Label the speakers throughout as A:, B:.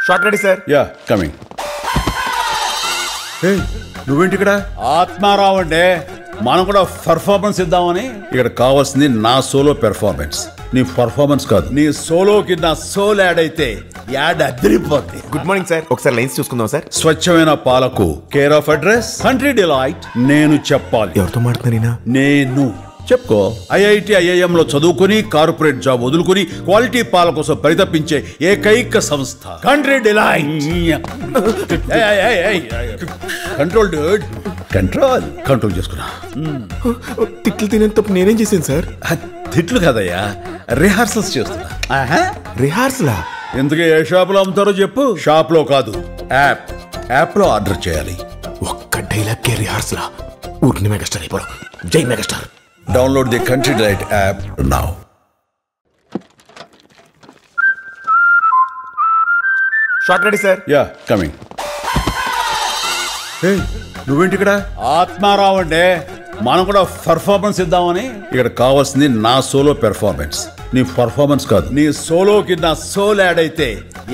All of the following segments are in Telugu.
A: Short ready sir.
B: Yeah coming. నువ్వేంటి ఇక్కడ? ఆత్మారావు అంటే మనం కూడా పర్ఫార్మెన్స్ ఇద్దామని. ఇక్కడ కావాల్సింది నా సోలో పెర్ఫార్మెన్స్, నీ పర్ఫార్మెన్స్ కాదు. నీ సోలోకి నా సోల్ యాడ్ అయితే యాడ్ అదిరిపోద్ది.
A: Good morning sir. ఒకసారి లైన్స్ చూసుకుందాం సార్.
B: స్వచ్ఛమైన పాలకు care of address Country Delight. నేను చెప్పాలి.
A: ఎవరితో మాట్లాడుతున్నా?
B: నేను చెప్పుకో. ఐఐటి ఐఐఎం లో చదువుకుని కార్పొరేట్ జాబ్ వదులుకుని క్వాలిటీ పాల కోసం పరితపించే ఏకైక సంస్థ country delight. Control Dude, control control చేసుకున్నా.
A: తిట్లు తినే తప్పు నేనేం చేశాను సార్?
B: తిట్లు కదయ్యా, రిహార్సల్స్ చేస్తున్నా.
A: రిహార్సలా?
B: ఎందుకు ఏ షాప్ లో అమ్ముతారో చెప్పు. షాప్ లో కాదు, యాప్ లో ఆర్డర్ చేయాలి.
A: ఒక్క డైలాగ్ కే రిహార్సలా? ఊరిని మెగాస్టార్ అయిపోరు. జై megastar.
B: Download the Country Delight app now.
A: Short ready sir.
B: Yeah coming. నువ్వేంటి ఇక్కడ? ఆత్మారావు అంటే మనం కూడా పర్ఫార్మెన్స్ ఇద్దామని. ఇక్కడ కావాల్సింది నా సోలో పెర్ఫార్మెన్స్, నీ పర్ఫార్మెన్స్ కాదు. నీ సోలోకి నా సోల్ యాడ్ అయితే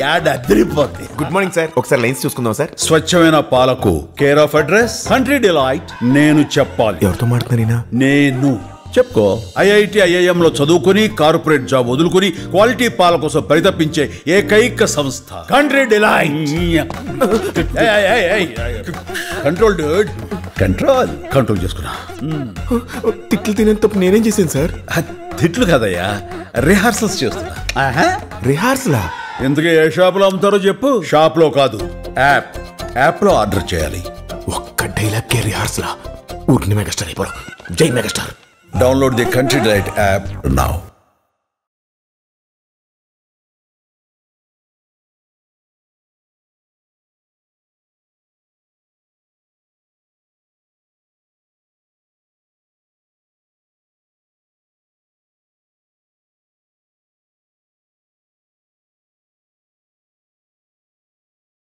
B: యాడ్ అదిరిపోద్ది.
A: Good morning sir. ఒకసారి లైన్స్ చూసుకుందాం సార్.
B: స్వచ్ఛమైన పాలకు care of address Country Delight. నేను చెప్పాలి.
A: ఎవరితో మాట్లాడుతున్నా?
B: నేను చెప్పుకో. ఐఐటి ఐఐఎం లో చదువుకుని కార్పొరేట్ జాబ్ వదులుకుని క్వాలిటీ పాల కోసం పరితపించే ఏకైక సంస్థ country delight. Control Dude, control control చేసుకున్నా.
A: తిట్లు తినే తప్పు నేనేం చేశాను సార్?
B: తిట్లు కదయ్యా, రిహార్సల్స్ చేస్తున్నా.
A: రిహార్సలా?
B: ఎందుకు ఏ షాప్ లో అమ్ముతారో చెప్పు. షాప్ లో కాదు, యాప్ లో ఆర్డర్ చేయాలి.
A: ఒక్క డైలాగ్ కే రిహార్సలా? ఊరిని మెగాస్టార్ అయిపోరు. జై megastar.
B: Download the Country Delight app now.